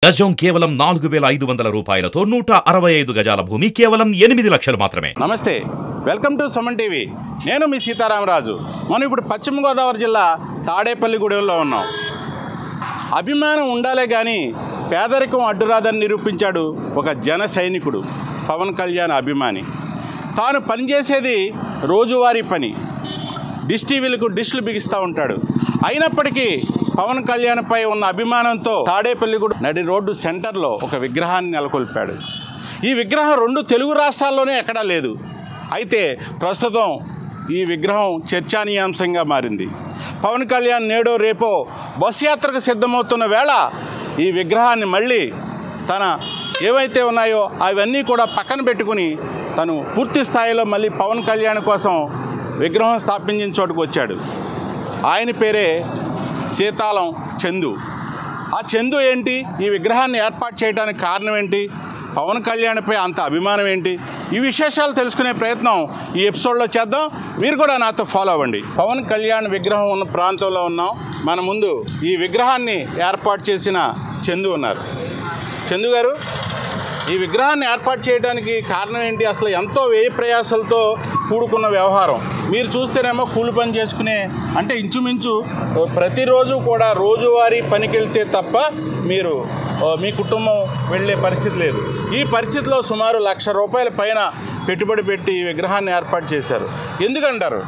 గజం కేవలం 4,500 రూపాయలతో 165 గజాల భూమి కేవలం 8 లక్షలు మాత్రమే. నమస్తే, వెల్కమ్ టు సుమన్ టీవీ. నేను మీ సీతారామరాజు. మనం ఇప్పుడు పశ్చిమ గోదావరి జిల్లా తాడేపల్లిగూడెంలో ఉన్నాం. అభిమానం ఉండాలే కానీ పేదరికం అడ్డురాదని నిరూపించాడు ఒక జన సైనికుడు, పవన్ కళ్యాణ్ అభిమాని. తాను పనిచేసేది రోజువారీ పని, డిష్ టీవీలకు డిష్లు బిగిస్తూ ఉంటాడు. అయినప్పటికీ పవన్ కళ్యాణ్పై ఉన్న అభిమానంతో తాడేపల్లిగూడెం నడి రోడ్డు సెంటర్లో ఒక విగ్రహాన్ని నెలకొల్పాడు. ఈ విగ్రహం 2 తెలుగు రాష్ట్రాల్లోనే ఎక్కడా లేదు. అయితే ప్రస్తుతం ఈ విగ్రహం చర్చానీయాంశంగా మారింది. పవన్ కళ్యాణ్ నేడో రేపో బస్సు యాత్రకు సిద్ధమవుతున్న వేళ ఈ విగ్రహాన్ని మళ్ళీ తన ఏవైతే ఉన్నాయో అవన్నీ కూడా పక్కన పెట్టుకుని తను పూర్తి స్థాయిలో మళ్ళీ పవన్ కళ్యాణ్ కోసం విగ్రహం స్థాపించిన చోటుకు వచ్చాడు. ఆయన పేరే సీతాలం చందు. ఆ చందు ఏంటి, ఈ విగ్రహాన్ని ఏర్పాటు చేయడానికి కారణం ఏంటి, పవన్ కళ్యాణ్పై అంత అభిమానం ఏంటి, ఈ విశేషాలు తెలుసుకునే ప్రయత్నం ఈ ఎపిసోడ్లో చేద్దాం. మీరు కూడా నాతో ఫాలో అవ్వండి. పవన్ కళ్యాణ్ విగ్రహం ఉన్న ప్రాంతంలో ఉన్నాం. మన ముందు ఈ విగ్రహాన్ని ఏర్పాటు చేసిన చందు ఉన్నారు. చందు గారు, ఈ విగ్రహాన్ని ఏర్పాటు చేయడానికి కారణం ఏంటి? అసలు ఎంతో వ్యయ ప్రయాసాలతో కూడుకున్న వ్యవహారం. మీరు చూస్తేనేమో కూలి పని చేసుకునే, అంటే ఇంచుమించు ప్రతిరోజు కూడా రోజువారీ పనికి వెళ్తే తప్ప మీరు మీ కుటుంబం వెళ్ళే పరిస్థితి లేదు. ఈ పరిస్థితిలో సుమారు ₹1,00,000 పైన పెట్టుబడి పెట్టి ఈ విగ్రహాన్ని ఏర్పాటు చేశారు. ఎందుకంటారు?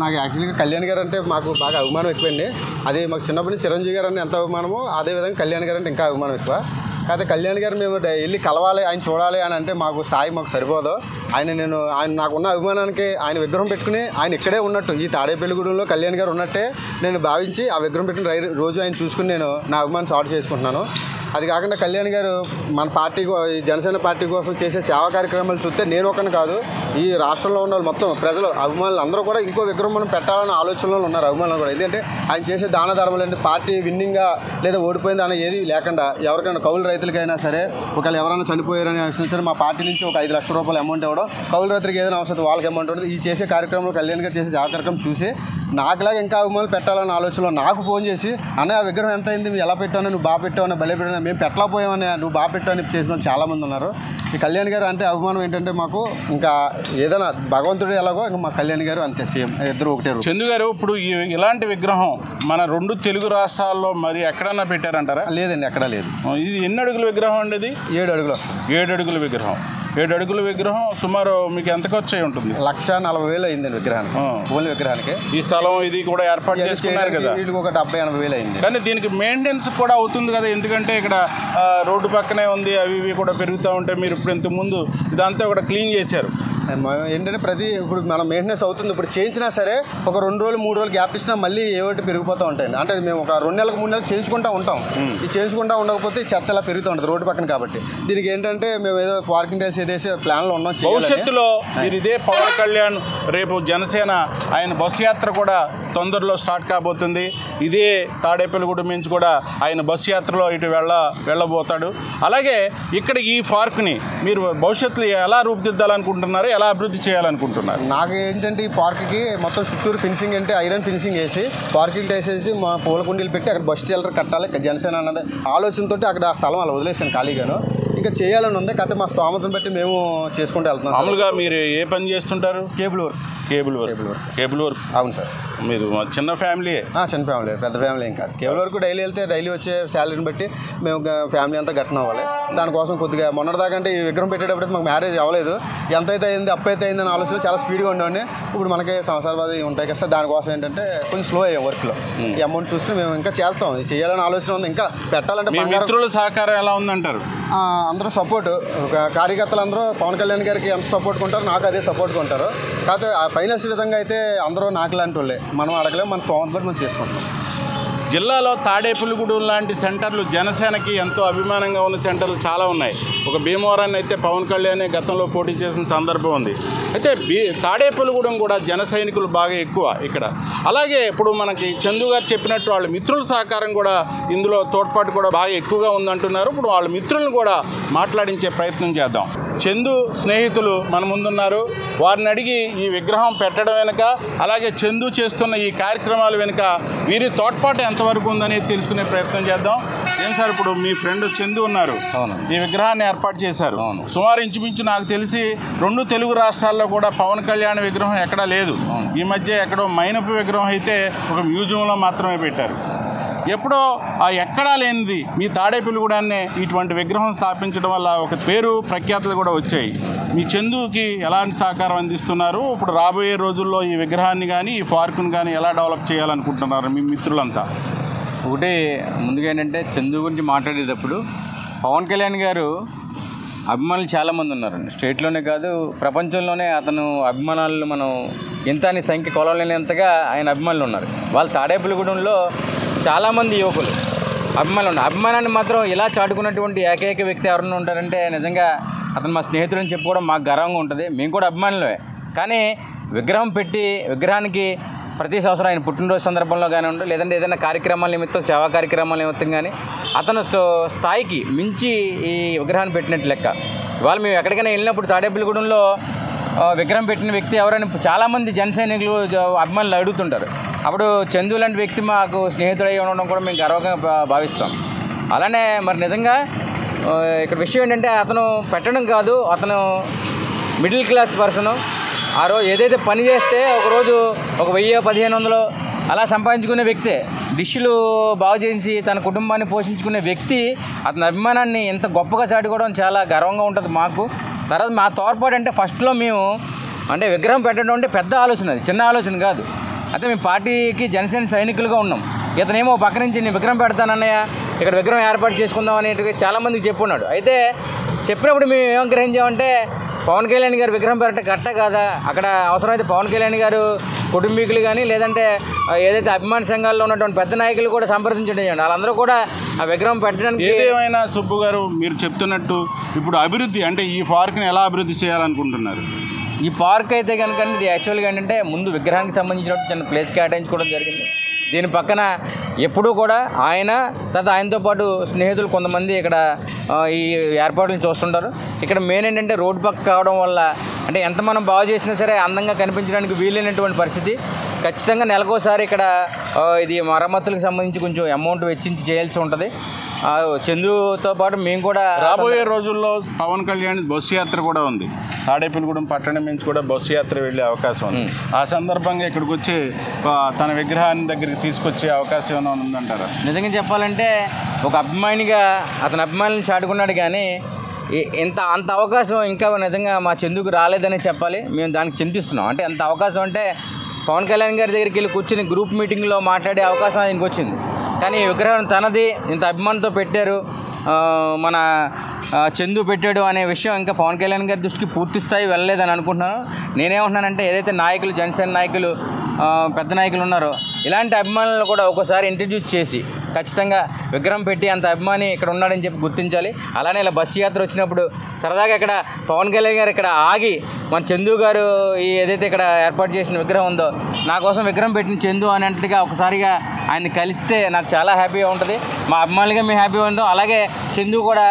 నాకు యాక్చువల్గా కళ్యాణ్ గారు అంటే మాకు బాగా అభిమానం ఎక్కువండి. అది మాకు చిన్నప్పటి నుంచి చిరంజీవి గారు అంటే ఎంత అభిమానమో అదేవిధంగా కళ్యాణ్ గారు అంటే ఇంకా అభిమానం ఎక్కువ. కాకపోతే కళ్యాణ్ గారు మేము వెళ్ళి కలవాలి, ఆయన చూడాలి అని అంటే మాకు స్థాయి మాకు సరిపోదు. ఆయన నాకున్న అభిమానానికి ఆయన విగ్రహం పెట్టుకుని ఆయన ఇక్కడే ఉన్నట్టు, ఈ తాడేపల్లిగూడెంలో కళ్యాణ్ గారు ఉన్నట్టే నేను భావించి ఆ విగ్రహం పెట్టుకుని రోజు ఆయన చూసుకుని నేను నా అభిమానం చాటు చేసుకుంటున్నాను. అది కాకుండా కళ్యాణ్ గారు మన పార్టీ, జనసేన పార్టీ కోసం చేసే సేవా కార్యక్రమాలు చూస్తే నేను ఒకని కాదు, ఈ రాష్ట్రంలో ఉన్న మొత్తం ప్రజలు అభిమానులు అందరూ కూడా ఇంకో విగ్రహం మనం పెట్టాలన్న ఆలోచనలో ఉన్నారు అభిమానులు కూడా. ఎందుకంటే ఆయన చేసే దాన ధర్మాలు అంటే పార్టీ విన్నింగ్గా లేదా ఓడిపోయింది అని ఏది లేకుండా ఎవరికైనా కౌలు రైతులకైనా సరే, ఒకవేళ ఎవరైనా చనిపోయారని సరే మా పార్టీ నుంచి ఒక ₹5,00,000 అమౌంట్ ఇవ్వడం, కౌలు రైతులకు ఏదైనా అవసరం వాళ్ళకి అమౌంట్ ఉంటుంది. ఈ చేసే కార్యక్రమంలో కళ్యాణ్ గారు చేసే సేవా కార్యక్రమం చూసి నాకులాగా ఇంకా అభిమానులు పెట్టాలన్న ఆలోచనలో నాకు ఫోన్ చేసి, అన్నయ్య ఆ విగ్రహం ఎంత అయింది, ఎలా పెట్టావు, నువ్వు బాగా పెట్టావు, భలే పెట్టావు, మేము పెట్టలేకపోయామని, నువ్వు బాగా పెట్టావని చేసిన వాళ్ళు చాలామంది ఉన్నారు. ఈ కళ్యాణ్ గారు అంటే అభిమానం ఏంటంటే మాకు ఇంకా ఏదైనా భగవంతుడు ఎలాగో ఇంకా మా కళ్యాణ్ గారు అంతే, సేమ్, ఇద్దరు ఒకటే. చందు గారు, ఇప్పుడు ఇలాంటి విగ్రహం మన 2 తెలుగు రాష్ట్రాల్లో మరి ఎక్కడన్నా పెట్టారంటారా? లేదండి, ఎక్కడా లేదు. ఇది ఎన్ని అడుగుల విగ్రహం అండి? ఇది 7 అడుగులు వస్తుంది. 7 అడుగుల విగ్రహం. 7 అడుగుల విగ్రహం సుమారు మీకు ఎంత ఖర్చు అయి ఉంటుంది? ₹1,40,000 అయిందండి విగ్రహానికి, ఓన్లీ విగ్రహానికి. ఈ స్థలం ఇది కూడా ఏర్పాటు చేసుకున్నారు కదా, వీటికి ఒక 70,000-80,000 అయింది. కానీ దీనికి మెయింటెనెన్స్ కూడా అవుతుంది కదా, ఎందుకంటే ఇక్కడ రోడ్డు పక్కనే ఉంది, అవి ఇవి కూడా పెరుగుతూ ఉంటాయి. మీరు ఇప్పుడు ఇంత ముందు ఇదంతా కూడా క్లీన్ చేశారు. ఏంటంటే ఇప్పుడు మనం మెయింటెనెన్స్ అవుతుంది. ఇప్పుడు చేయించినా సరే ఒక 2 రోజులు 3 రోజులు గ్యాప్ ఇచ్చినా మళ్ళీ ఏవోటి పెరిగిపోతూ ఉంటాయండి. అంటే మేము ఒక 2 నెలలకు 3 నెలలకు చేయించుకుంటూ ఉంటాం. ఈ చేయించుకుంటూ ఉండకపోతే ఈ చెత్త ఇలా పెరుగుతూ ఉంటుంది రోడ్డు పక్కన. కాబట్టి దీనికి ఏంటంటే మేము ఏదో పార్కింగ్ టైల్స్ ఏదేసి ప్లాన్లో ఉన్నాం. భవిష్యత్తులో మీరు ఇదే పవన్ కళ్యాణ్ రేపు జనసేన ఆయన బస్సు యాత్ర కూడా తొందరలో స్టార్ట్ కాబోతుంది. ఇదే తాడేపల్లిగూడెం నుంచి కూడా ఆయన బస్సు యాత్రలో ఇటు వెళ్ళబోతాడు. అలాగే ఇక్కడ ఈ పార్క్ని మీరు భవిష్యత్తులో ఎలా రూపుదిద్దాలనుకుంటున్నారు, ఎలా అభివృద్ధి చేయాలనుకుంటున్నారు? నాకు ఏంటంటే ఈ పార్క్కి మొత్తం చుట్టూరు ఫినిషింగ్ అంటే ఐరన్ ఫినిషింగ్ వేసి పార్కింగ్ వేసేసి మా పూల కుండీలు పెట్టి అక్కడ బస్ షెల్టర్ కట్టాలి జనసేన అన్నది ఆలోచనతో అక్కడ ఆ స్థలం అలా వదిలేసాను ఖాళీగాను. ఇంకా చేయాలని ఉంది, కాకపోతే మా స్తోమతను బట్టి మేము చేసుకుంటూ వెళ్తున్నాం. మామూలుగా మీరు ఏ పని చేస్తుంటారు? Cable work. అవును సార్. మీరు చిన్న ఫ్యామిలీ? చిన్న ఫ్యామిలీ, పెద్ద ఫ్యామిలీ ఏం కాదు. కేబుల్ వరకు డైలీ వెళ్తే డైలీ వచ్చే శాలరీని బట్టి మేము ఫ్యామిలీ అంతా గట్టన అవ్వాలి. దానికోసం కొద్దిగా మొన్నటిదాకా అంటే ఈ విగ్రహం పెట్టేటప్పుడు మాకు మ్యారేజ్ అవ్వలేదు, ఎంతైతే అయింది అప్పు అయితే అయిందని ఆలోచన చాలా స్పీడ్గా ఉండేవాడిని. ఇప్పుడు మనకి సంవత్సరాలు ఉంటాయి కదా, దానికోసం ఏంటంటే కొంచెం స్లో అయ్యాం వర్క్లో. ఈ అమౌంట్ చూసుకుని మేము ఇంకా చేస్తాం, చేయాలని ఆలోచన ఉంది. ఇంకా పెట్టాలంటే మిత్రుల సహకారం ఎలా ఉందంటారు? అందరూ సపోర్ట్, కార్యకర్తలు అందరూ పవన్ కళ్యాణ్ గారికి ఎంత సపోర్ట్ ఉంటారో నాకు అదే సపోర్ట్గా ఉంటారు. కాకపోతే ఫైనాన్స్ విధంగా అయితే అందరూ నాకు లాంటి వాళ్ళే, మనం అడగలేము, మన స్తోమత బట్టి మనం చేసుకుంటాం. జిల్లాలో తాడేపల్లిగూడెం లాంటి సెంటర్లు జనసేనకి ఎంతో అభిమానంగా ఉన్న సెంటర్లు చాలా ఉన్నాయి. ఒక భీమవరాన్ని అయితే పవన్ కళ్యాణ్ గతంలో పోటీ చేసిన సందర్భం ఉంది. అయితే తాడేపల్లిగూడెం కూడా జన సైనికులు బాగా ఎక్కువ ఇక్కడ. అలాగే ఇప్పుడు మనకి చందు గారు చెప్పినట్టు వాళ్ళ మిత్రుల సహకారం కూడా ఇందులో తోడ్పాటు కూడా బాగా ఎక్కువగా ఉందంటున్నారు. ఇప్పుడు వాళ్ళ మిత్రులను కూడా మాట్లాడించే ప్రయత్నం చేద్దాం. చందు స్నేహితులు మన ముందున్నారు. వారిని అడిగి ఈ విగ్రహం పెట్టడం వెనుక, అలాగే చందు చేస్తున్న ఈ కార్యక్రమాల వెనుక వీరి తోడ్పాటు ఎంతవరకు ఉందనేది తెలుసుకునే ప్రయత్నం చేద్దాం. ఏం సార్, ఇప్పుడు మీ ఫ్రెండ్ చందు ఉన్నారు, ఈ విగ్రహాన్ని ఏర్పాటు చేశారు. సుమారు ఇంచుమించు నాకు తెలిసి 2 తెలుగు రాష్ట్రాల్లో కూడా పవన్ కళ్యాణ్ విగ్రహం ఎక్కడా లేదు. ఈ మధ్య ఎక్కడో మైనపు విగ్రహం అయితే ఒక మ్యూజియంలో మాత్రమే పెట్టారు. ఎప్పుడో ఎక్కడా లేనిది మీ తాడేపల్లిగూడెంనే ఇటువంటి విగ్రహం స్థాపించడం వల్ల ఒక పేరు ప్రఖ్యాతులు కూడా వచ్చాయి. మీ చందుకి ఎలాంటి సహకారం అందిస్తున్నారు? ఇప్పుడు రాబోయే రోజుల్లో ఈ విగ్రహాన్ని కానీ ఈ పార్కును కానీ ఎలా డెవలప్ చేయాలనుకుంటున్నారు మీ మిత్రులంతా? ఒకటి ముందుగా ఏంటంటే, చందు గురించి మాట్లాడేటప్పుడు పవన్ కళ్యాణ్ గారు అభిమానులు చాలామంది ఉన్నారండి. స్టేట్లోనే కాదు ప్రపంచంలోనే అతను అభిమానులు మనం ఎంత అని సంఖ్య కొలవలేనంతగా ఆయన అభిమానులు ఉన్నారు. వాళ్ళు తాడేపల్లిగూడెంలో చాలామంది యువకులు అభిమానులు ఉన్నారు. అభిమానాన్ని మాత్రం ఇలా చాటుకున్నటువంటి ఏకైక వ్యక్తి ఎవరైనా ఉంటారంటే నిజంగా అతను మా స్నేహితులని చెప్పుకోవడం మాకు గర్వంగా ఉంటుంది. మేము కూడా అభిమానులే. కానీ విగ్రహం పెట్టి విగ్రహానికి ప్రతి సంవత్సరం ఆయన పుట్టినరోజు సందర్భంలో కానివ్వండి, లేదంటే ఏదైనా కార్యక్రమాల నిమిత్తం, సేవా కార్యక్రమాల నిమిత్తం కానీ అతను స్థాయికి మించి ఈ విగ్రహాన్ని పెట్టినట్టు లెక్క. ఇవాళ మేము ఎక్కడికైనా వెళ్ళినప్పుడు తాడేపల్లిగూడెంలో విగ్రహం పెట్టిన వ్యక్తి ఎవరైనా చాలామంది జన సైనికులు అభిమానులు అడుగుతుంటారు. అప్పుడు చందు లాంటి వ్యక్తి మాకు స్నేహితుడై ఉండడం కూడా మేము గర్వంగా భావిస్తాం. అలానే మరి నిజంగా ఇక్కడ విషయం ఏంటంటే, అతను పెట్టడం కాదు, అతను మిడిల్ క్లాస్ పర్సను. ఆ రోజు ఏదైతే పని చేస్తే ఒకరోజు ఒక 1000-1500 అలా సంపాదించుకునే వ్యక్తే. డిష్లు బాగు చేసి తన కుటుంబాన్ని పోషించుకునే వ్యక్తి అతని అభిమానాన్ని ఎంత గొప్పగా చాటుకోవడం చాలా గర్వంగా ఉంటుంది మాకు. తర్వాత మా తోడ్పాటు అంటే ఫస్ట్లో మేము అంటే విగ్రహం పెట్టడం అంటే పెద్ద ఆలోచన, అది చిన్న ఆలోచన కాదు. అయితే మేము పార్టీకి జనసేన సైనికులుగా ఉన్నాం. ఇతనేమో పక్క నుంచి నేను విగ్రహం పెడతానన్నయ్య, ఇక్కడ విగ్రహం ఏర్పాటు చేసుకుందాం అనేటివి చాలామందికి చెప్పున్నాడు. అయితే చెప్పినప్పుడు మేము ఏం గ్రహించామంటే, పవన్ కళ్యాణ్ గారు విగ్రహం పెట్టడం కరెక్టా కాదా, అక్కడ అవసరమైతే పవన్ కళ్యాణ్ గారు కుటుంబీకులు కానీ లేదంటే ఏదైతే అభిమాన సంఘాల్లో ఉన్నటువంటి పెద్ద నాయకులు కూడా సంప్రదించండి. వాళ్ళందరూ కూడా ఆ విగ్రహం పెట్టడానికి. ఏదేమైనా సుబ్బు గారు, మీరు చెప్తున్నట్టు ఇప్పుడు అభివృద్ధి అంటే ఈ పార్క్ని ఎలా అభివృద్ధి చేయాలనుకుంటున్నారు? ఈ పార్క్ అయితే కనుక ఇది యాక్చువల్గా ఏంటంటే ముందు విగ్రహానికి సంబంధించినట్టు చిన్న ప్లేస్ కేటాయించుకోవడం జరిగింది. దీని పక్కన ఎప్పుడూ కూడా ఆయన తర్వాత ఆయనతో పాటు స్నేహితులు కొంతమంది ఇక్కడ ఈ ఏర్పాట్లను చూస్తుంటారు. ఇక్కడ మెయిన్ ఏంటంటే రోడ్డు పక్క కావడం వల్ల అంటే ఎంత మనం బాగు చేసినా సరే అందంగా కనిపించడానికి వీలైనటువంటి పరిస్థితి. ఖచ్చితంగా నెలకోసారి ఇక్కడ ఇది మరమ్మతులకు సంబంధించి కొంచెం అమౌంట్ వెచ్చించి చేయాల్సి ఉంటుంది. చంద్రుతో పాటు మేము కూడా రాబోయే రోజుల్లో పవన్ కళ్యాణ్ బస్సు యాత్ర కూడా ఉంది. తాడేపల్లిగూడెం పట్టణం నుంచి కూడా బస్సు యాత్ర వెళ్ళే అవకాశం ఉంది. ఆ సందర్భంగా ఇక్కడికి వచ్చి తన విగ్రహాన్ని దగ్గరికి తీసుకొచ్చే అవకాశం ఏమైనా ఉందంటారా? నిజంగా చెప్పాలంటే ఒక అభిమానిగా అతని అభిమానులను చాటుకున్నాడు, కానీ అంత అవకాశం ఇంకా నిజంగా మా చందుకు రాలేదని చెప్పాలి. మేము దానికి చింతిస్తున్నాం. అంటే అంత అవకాశం అంటే పవన్ కళ్యాణ్ గారి దగ్గరికి వెళ్ళి కూర్చుని గ్రూప్ మీటింగ్లో మాట్లాడే అవకాశం ఆయనకు వచ్చింది. కానీ విగ్రహం తనది, ఇంత అభిమానంతో పెట్టారు, మన చందు పెట్టాడు అనే విషయం ఇంకా పవన్ కళ్యాణ్ గారి దృష్టికి పూర్తి స్థాయి వెళ్ళలేదని అనుకుంటున్నాను. నేనేమంటున్నానంటే, ఏదైతే నాయకులు జనసేన నాయకులు పెద్ద నాయకులు ఉన్నారో ఇలాంటి అభిమానులను కూడా ఒక్కోసారి ఇంట్రడ్యూస్ చేసి ఖచ్చితంగా విగ్రహం పెట్టి అంత అభిమాని ఇక్కడ ఉన్నాడని చెప్పి గుర్తించాలి. అలానే ఇలా బస్సు యాత్ర వచ్చినప్పుడు సరదాగా ఇక్కడ పవన్ కళ్యాణ్ గారు ఇక్కడ ఆగి మన చందు గారు ఈ ఏదైతే ఇక్కడ ఏర్పాటు చేసిన విగ్రహం ఉందో నా కోసం విగ్రహం పెట్టిన చందు అన్నట్టుగా ఒకసారిగా ఆయన్ని కలిస్తే నాకు చాలా హ్యాపీగా ఉంటుంది. మా అభిమానులుగా మేము హ్యాపీగా ఉంటాం, అలాగే చందు కూడా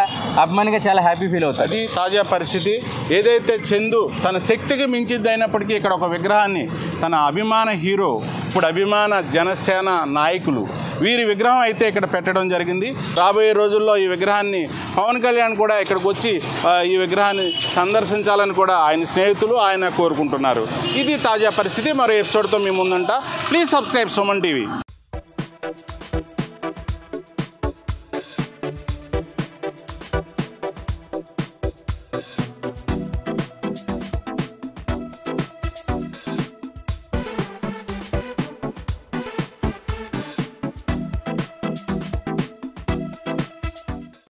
అభిమానిగా చాలా హ్యాపీ ఫీల్ అవుతుంది. అది తాజా పరిస్థితి. ఏదైతే చందు తన శక్తికి మించిది అయినప్పటికీ ఇక్కడ ఒక విగ్రహాన్ని తన అభిమాన హీరో, ఇప్పుడు అభిమాన జనసేన నాయకులు వీరి విగ్రహం అయితే ఇక్కడ పెట్టడం జరిగింది. రాబోయే రోజుల్లో ఈ విగ్రహాన్ని పవన్ కళ్యాణ్ కూడా ఇక్కడికి వచ్చి ఈ విగ్రహాన్ని సందర్శించాలని కూడా ఆయన స్నేహితులు ఆయన కోరుకుంటున్నారు. ఇది తాజా పరిస్థితి. మరో ఎపిసోడ్తో మీ ముందుంటా. Please subscribe Suman TV.